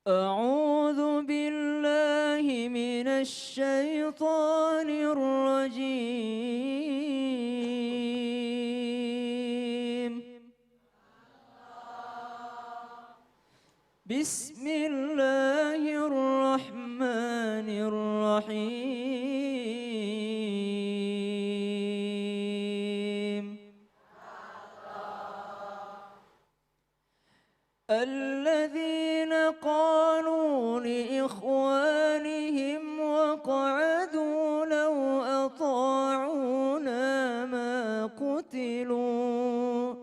أعوذ بالله من الشيطان الرجيم. بسم الله الرحمن الرحيم. الذين قالوا لإخوانهم وقعدوا لو أطاعونا ما قتلوا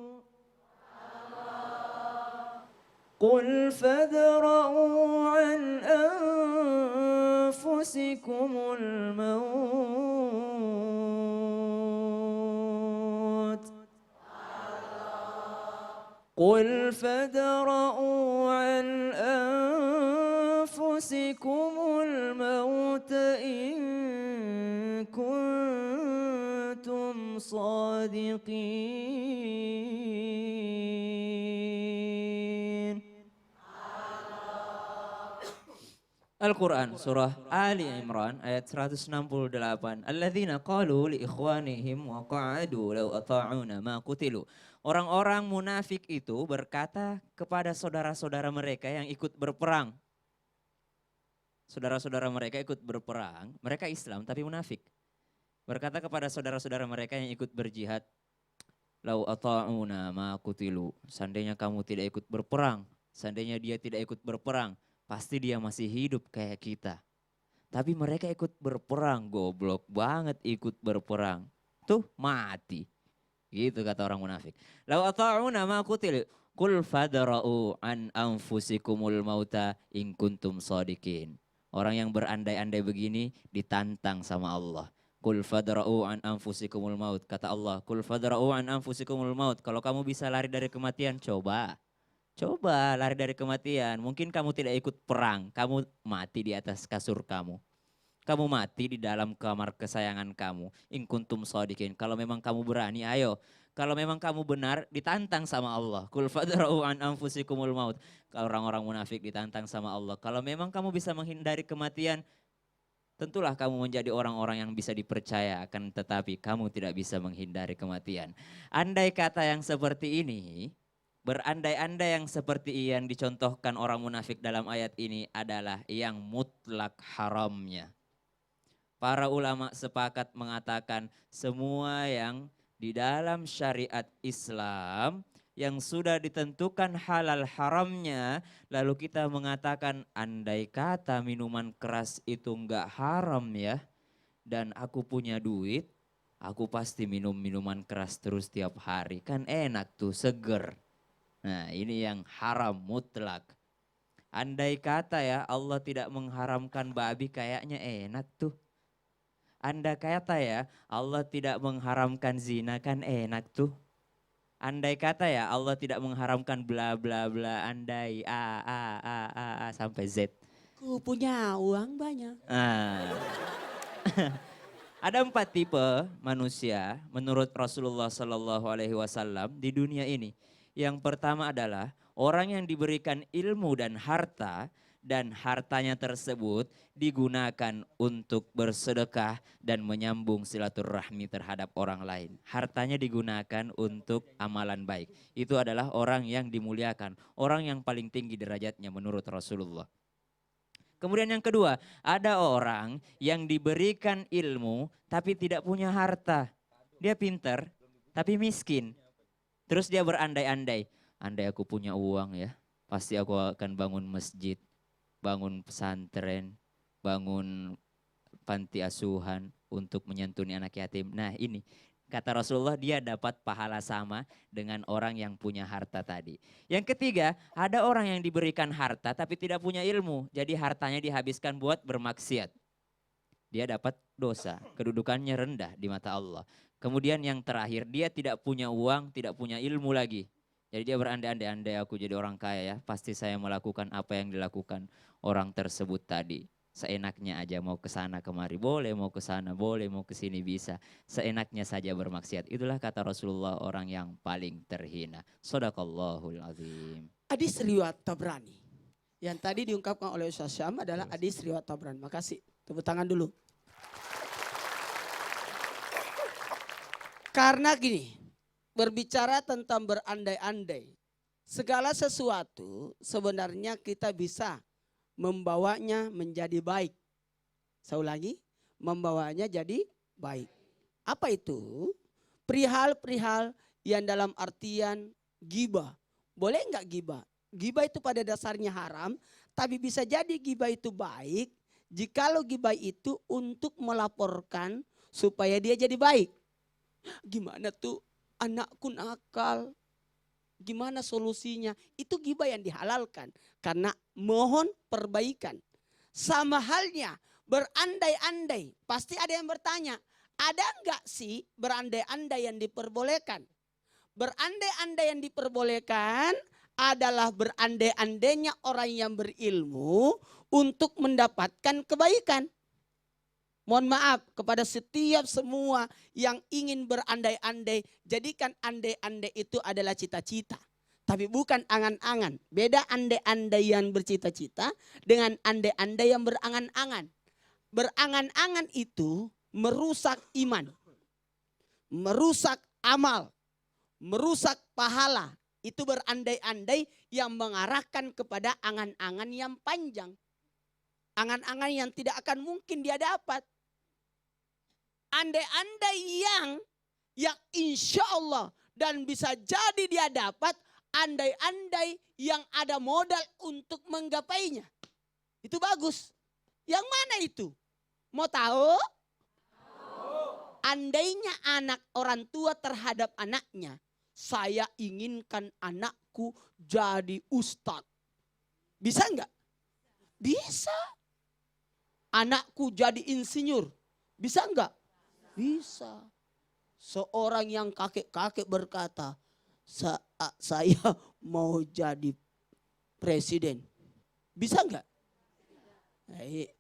قل فادرءوا عن أنفسكم الموت قل فادرءوا عن أنفسكم الموت إن كنتم صادقين. Al-Quran Surah Ali Imran ayat 168. Alladzina qalu li ikhwanihim wa qa'adu law ata'una ma qutilu. Orang-orang munafik itu berkata kepada saudara-saudara mereka yang ikut berperang. Saudara-saudara mereka ikut berperang, mereka Islam tapi munafik. Berkata kepada saudara-saudara mereka yang ikut berjihad, "Lau ata'una ma qutilu." Seandainya kamu tidak ikut berperang, seandainya dia tidak ikut berperang, pasti dia masih hidup kayak kita. Tapi mereka ikut berperang, goblok banget ikut berperang. Tuh mati. Gitu kata orang munafik. Lau ata'una ma qutilu. Qul fadra'u an anfusikumul mauta in kuntum shadiqin. Orang yang berandai-andai begini ditantang sama Allah. Qul fadra'u an anfusikumul maut. Kata Allah, qul fadra'u an anfusikumul maut. Kalau kamu bisa lari dari kematian, coba. Coba lari dari kematian. Mungkin kamu tidak ikut perang. Kamu mati di atas kasur kamu. Kamu mati di dalam kamar kesayangan kamu. In kuntum shadiqin. Kalau memang kamu berani, ayo. Kalau memang kamu benar, ditantang sama Allah. Qul fadra'u an anfusikumul maut. Kalau orang-orang munafik ditantang sama Allah. Kalau memang kamu bisa menghindari kematian, tentulah kamu menjadi orang-orang yang bisa dipercaya. Akan tetapi kamu tidak bisa menghindari kematian. Andai kata yang seperti ini, berandai-andai yang seperti yang dicontohkan orang munafik dalam ayat ini adalah yang mutlak haramnya. Para ulama sepakat mengatakan semua yang di dalam syariat Islam yang sudah ditentukan halal haramnya, lalu kita mengatakan andai kata minuman keras itu enggak haram ya, dan aku punya duit, aku pasti minum minuman keras terus tiap hari. Kan enak tuh, seger. Nah ini yang haram mutlak. Andai kata ya Allah tidak mengharamkan babi, kayaknya enak tuh. Anda kata ya Allah tidak mengharamkan zina, kan enak tuh. Andai kata ya Allah tidak mengharamkan bla bla bla, andai a sampai Z. Ku punya uang banyak. Ada 4 tipe manusia menurut Rasulullah Shallallahu Alaihi Wasallam di dunia ini. Yang pertama adalah orang yang diberikan ilmu dan harta, dan hartanya tersebut digunakan untuk bersedekah dan menyambung silaturahmi terhadap orang lain. Hartanya digunakan untuk amalan baik. Itu adalah orang yang dimuliakan, orang yang paling tinggi derajatnya menurut Rasulullah. Kemudian yang kedua, ada orang yang diberikan ilmu tapi tidak punya harta. Dia pinter tapi miskin. Terus dia berandai-andai, andai aku punya uang ya, pasti aku akan bangun masjid, bangun pesantren, bangun panti asuhan untuk menyantuni anak yatim. Nah ini kata Rasulullah, dia dapat pahala sama dengan orang yang punya harta tadi. Yang ketiga, ada orang yang diberikan harta tapi tidak punya ilmu. Jadi hartanya dihabiskan buat bermaksiat. Dia dapat dosa, kedudukannya rendah di mata Allah. Kemudian yang terakhir, dia tidak punya uang, tidak punya ilmu lagi. Jadi dia berandai-andai, aku jadi orang kaya ya, pasti saya melakukan apa yang dilakukan orang tersebut tadi. Seenaknya aja mau ke sana kemari boleh, mau ke sana boleh, mau ke sini bisa. Seenaknya saja bermaksiat. Itulah kata Rasulullah orang yang paling terhina. Shadaqallahul azim. Hadis riwayat Tabrani. Yang tadi diungkapkan oleh Ustaz Syam adalah hadis riwayat Tabrani. Makasih. Tepuk tangan dulu. Karena gini, berbicara tentang berandai-andai. Segala sesuatu sebenarnya kita bisa membawanya menjadi baik. Saya ulangi, membawanya jadi baik. Apa itu? Perihal-perihal yang dalam artian gibah. Boleh enggak gibah? Gibah itu pada dasarnya haram, tapi bisa jadi gibah itu baik jikalau gibah itu untuk melaporkan supaya dia jadi baik. Gimana tuh anakku nakal? Gimana solusinya? Itu gibah yang dihalalkan karena mohon perbaikan. Sama halnya berandai-andai. Pasti ada yang bertanya, ada enggak sih berandai-andai yang diperbolehkan? Berandai-andai yang diperbolehkan adalah berandai-andainya orang yang berilmu untuk mendapatkan kebaikan. Mohon maaf kepada setiap semua yang ingin berandai-andai, jadikan andai-andai itu adalah cita-cita. Tapi bukan angan-angan. Beda andai-andai yang bercita-cita dengan andai-andai yang berangan-angan. Berangan-angan itu merusak iman, merusak amal, merusak pahala. Itu berandai-andai yang mengarahkan kepada angan-angan yang panjang. Angan-angan yang tidak akan mungkin dia dapat. Andai-andai yang insya Allah dan bisa jadi dia dapat, andai-andai yang ada modal untuk menggapainya. Itu bagus. Yang mana itu? Mau tahu? Andainya anak orang tua terhadap anaknya, saya inginkan anakku jadi ustadz. Bisa enggak? Bisa. Anakku jadi insinyur. Bisa enggak? Bisa. Seorang yang kakek-kakek berkata, saya mau jadi presiden. Bisa enggak?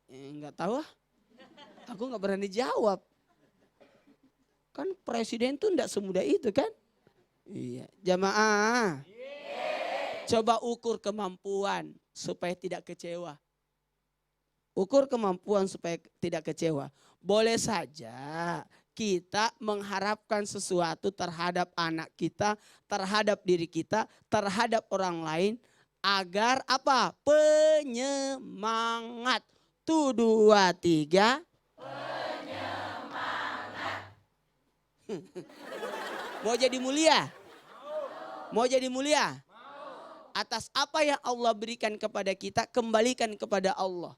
Enggak tahu ah. Aku enggak berani jawab. Kan presiden tuh enggak semudah itu kan? Iya, jamaah. Coba ukur kemampuan supaya tidak kecewa. Ukur kemampuan supaya tidak kecewa. Boleh saja kita mengharapkan sesuatu terhadap anak kita, terhadap diri kita, terhadap orang lain. Agar apa? Penyemangat. Tuh 2, 3. Penyemangat. Mau jadi mulia? Mau jadi mulia? Atas apa yang Allah berikan kepada kita, kembalikan kepada Allah.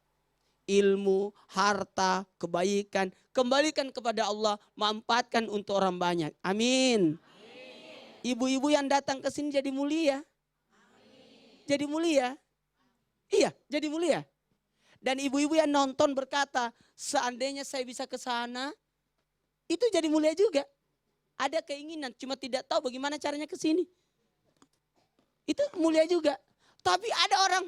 Ilmu, harta, kebaikan, kembalikan kepada Allah, manfaatkan untuk orang banyak. Amin. Ibu-ibu yang datang ke sini jadi mulia. Jadi mulia. Iya, jadi mulia. Dan ibu-ibu yang nonton berkata, seandainya saya bisa ke sana, itu jadi mulia juga. Ada keinginan, cuma tidak tahu bagaimana caranya ke sini. Itu mulia juga. Tapi ada orang,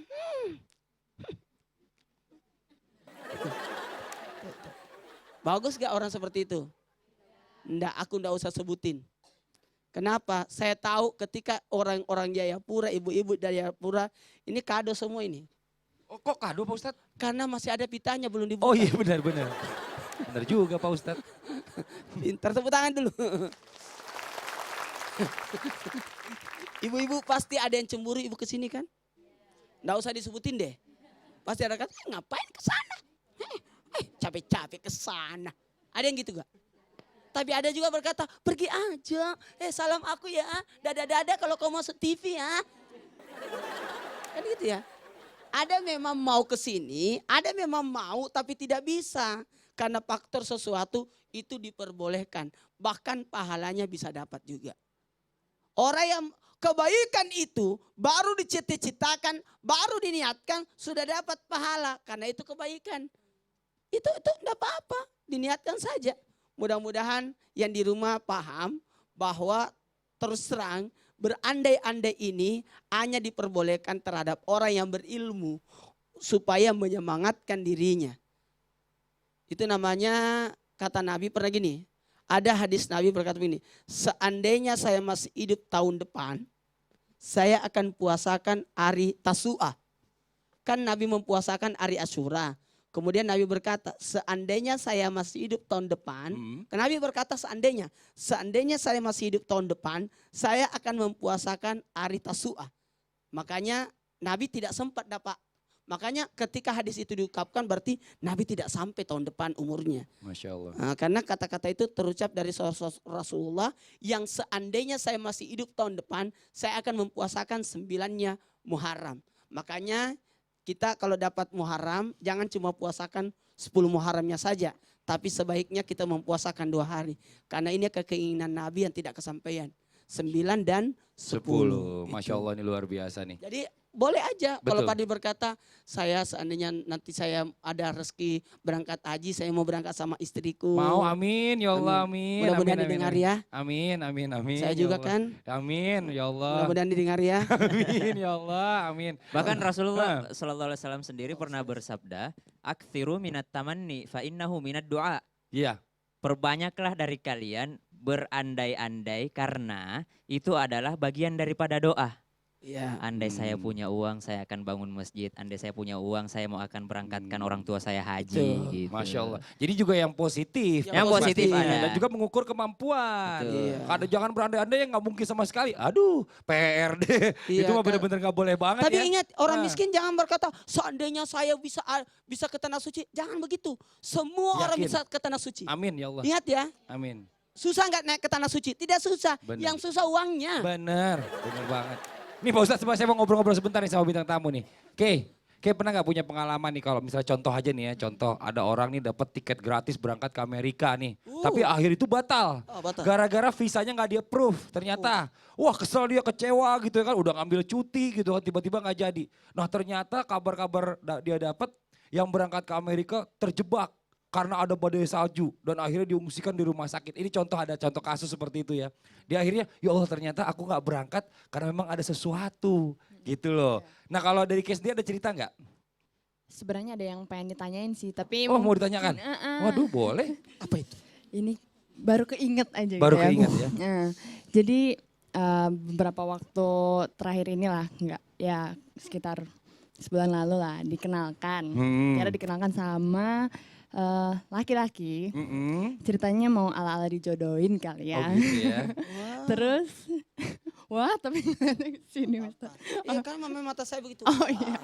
bagus gak orang seperti itu? Enggak, aku enggak usah sebutin. Kenapa? Saya tahu ketika orang-orang Jayapura, ibu-ibu dari Jayapura, ini kado semua ini. Oh, kok kado Pak Ustadz? Karena masih ada pitanya belum dibuka. Oh iya benar-benar. Benar juga Pak Ustadz. Pintar, tepuk tangan dulu. Ibu-ibu pasti ada yang cemburu ibu ke sini kan? Nggak usah disebutin deh. Pasti ada kata, ngapain ke sana? Capek-capek ke sana. Ada yang gitu gak? Tapi ada juga berkata, pergi aja. Salam aku ya. Dada-dada kalau kau masuk TV ya. Kan gitu ya. Ada memang mau ke sini, ada memang mau tapi tidak bisa. Karena faktor sesuatu itu diperbolehkan. Bahkan pahalanya bisa dapat juga. Orang yang kebaikan itu baru dicita-citakan, baru diniatkan, sudah dapat pahala. Karena itu kebaikan. Itu enggak apa-apa, diniatkan saja. Mudah-mudahan yang di rumah paham bahwa terus terang berandai-andai ini hanya diperbolehkan terhadap orang yang berilmu supaya menyemangatkan dirinya. Itu namanya kata Nabi pernah gini. Ada hadis Nabi berkata begini, seandainya saya masih hidup tahun depan, saya akan puasakan hari Tasu'ah. kan Nabi mempuasakan hari Asyura. Kemudian Nabi berkata, seandainya saya masih hidup tahun depan, Nabi berkata seandainya saya masih hidup tahun depan, saya akan mempuasakan hari Tasu'ah. Makanya Nabi tidak sempat dapat. Makanya ketika hadis itu diungkapkan berarti Nabi tidak sampai tahun depan umurnya. Masya Allah. Nah, karena kata-kata itu terucap dari Rasulullah yang seandainya saya masih hidup tahun depan, saya akan mempuasakan 9-nya Muharram. Makanya kita kalau dapat Muharram, jangan cuma puasakan 10 Muharramnya saja. Tapi sebaiknya kita mempuasakan 2 hari. Karena ini keinginan Nabi yang tidak kesampaian. 9 dan 10. Masya Allah, ini luar biasa nih. Jadi boleh aja kalau Betul. Fadil berkata, saya seandainya nanti saya ada rezeki berangkat haji, saya mau berangkat sama istriku. Mau, amin ya Allah, amin. Mudah-mudahan amin, didengar amin. ya. Amin, amin, amin. Saya ya juga Allah. kan. Amin, ya Allah. Mudah-mudahan didengar ya. Amin, ya Allah, amin. Bahkan Rasulullah Sallallahu Alaihi Wasallam sendiri pernah bersabda, "Aktsiru minat tamanni fa innahu minat doa." Iya. Perbanyaklah dari kalian berandai-andai karena itu adalah bagian daripada doa. Iya. Andai saya punya uang, saya akan bangun masjid. Andai saya punya uang, saya mau akan berangkatkan orang tua saya haji. Betul. Gitu. Masya Allah. Jadi juga yang positif. Yang positif pastinya. ada. Dan juga mengukur kemampuan. Betul. Iya. Kada jangan berandai-andai yang nggak mungkin sama sekali. Aduh, PR deh. Iya, Itu mah kan. benar-benar nggak boleh banget Tapi ya. ingat, orang Nah. miskin jangan berkata, seandainya saya bisa ke tanah suci. Jangan begitu. Semua orang Yakin. bisa ke tanah suci. Amin ya Allah. Ingat ya, Amin. susah nggak naik ke tanah suci? Tidak susah. Benar. Yang susah uangnya. Bener banget. Nih Pak Ustadz, saya mau ngobrol-ngobrol sebentar nih sama bintang tamu nih. Oke, pernah nggak punya pengalaman nih kalau misalnya contoh aja nih ya, contoh ada orang nih dapat tiket gratis berangkat ke Amerika nih. Tapi akhir itu batal. Oh, batal. Gara-gara visanya nggak di approve ternyata. Wah kesel dia, kecewa gitu ya kan, udah ngambil cuti gitu kan, tiba-tiba nggak jadi. Nah ternyata kabar-kabar dia dapat yang berangkat ke Amerika terjebak karena ada badai salju dan akhirnya diungsikan di rumah sakit. Ini ada contoh kasus seperti itu ya. Di akhirnya ya Allah ternyata aku nggak berangkat karena memang ada sesuatu gitu loh. Nah kalau dari case dia ada cerita nggak? Sebenarnya ada yang pengen ditanyain sih, tapi Oh mau ditanyakan? Waduh boleh. Apa itu? ini baru keinget aja Baru gitu ya. keinget ya. Nah, jadi beberapa waktu terakhir inilah, enggak ya sekitar sebulan lalu lah dikenalkan. Kira dikenalkan sama laki-laki. Ceritanya mau ala-ala dijodohin kali Oh ya. gitu ya. Terus, wah tapi sini Mas. Iya kan mata saya begitu. Oh iya.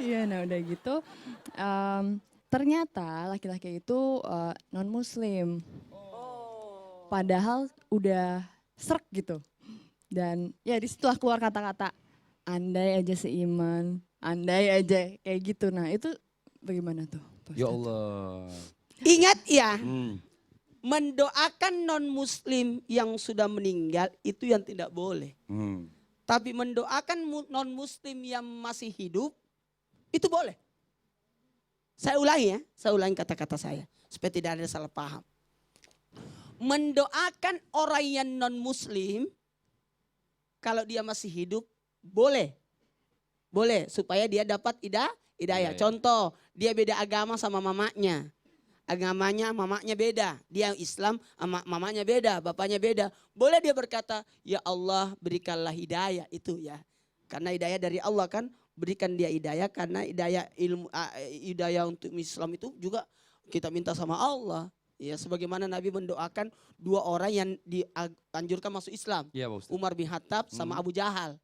Iya, nah udah gitu. Ternyata laki-laki itu non muslim. Padahal udah srek gitu. Dan ya disitulah keluar kata-kata andai aja seiman, andai aja kayak gitu. Nah itu bagaimana tuh? Pak Ya Ustadz? Allah. Ingat ya, Hmm. mendoakan non-muslim yang sudah meninggal itu yang tidak boleh. Tapi mendoakan non-muslim yang masih hidup, itu boleh. Saya ulangi kata-kata saya. Supaya tidak ada salah paham. Mendoakan orang yang non-muslim, kalau dia masih hidup, boleh. Boleh, supaya dia dapat hidayah. Hidayah. Contoh, dia beda agama sama mamanya. Agamanya mamanya beda. Dia Islam, mamanya beda, bapaknya beda. Boleh dia berkata, ya Allah berikanlah hidayah. Itu ya. Karena hidayah dari Allah kan. Berikan dia hidayah karena hidayah untuk Islam itu juga kita minta sama Allah. Ya, sebagaimana Nabi mendoakan 2 orang yang dianjurkan masuk Islam. Iya Pak Ustadz. Umar bin Khattab sama Abu Jahal.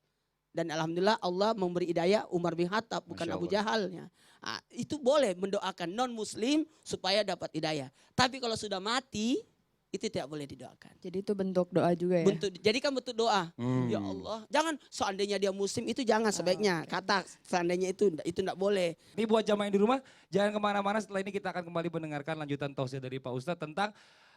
Dan alhamdulillah Allah memberi hidayah Umar bin Khattab bukan Masya Abu Allah. Jahalnya. Nah, itu boleh mendoakan non-muslim supaya dapat hidayah. Tapi kalau sudah mati itu tidak boleh didoakan. Jadi itu bentuk doa juga ya? Jadi kan bentuk doa. Ya Allah, jangan seandainya dia muslim itu jangan sebaiknya. Kata seandainya itu tidak boleh. Ini buat jamaah yang di rumah, jangan kemana-mana. Setelah ini kita akan kembali mendengarkan lanjutan tausiah dari Pak Ustadz tentang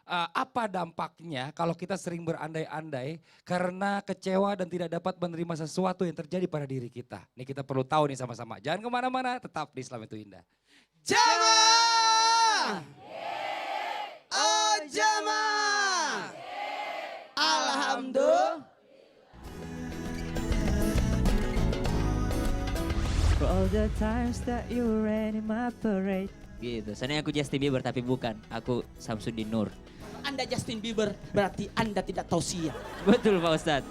apa dampaknya kalau kita sering berandai-andai karena kecewa dan tidak dapat menerima sesuatu yang terjadi pada diri kita. Ini kita perlu tahu nih sama-sama. Jangan kemana-mana, tetap di Islam itu Indah. Jamaah! Oh jamaah! Alhamdulillah. For all the times that you ran in my parade. Gitu, sebenarnya aku Justin Bieber tapi bukan, aku Samsudin Nur. Anda Justin Bieber berarti Anda tidak tausiah. Betul Pak Ustadz.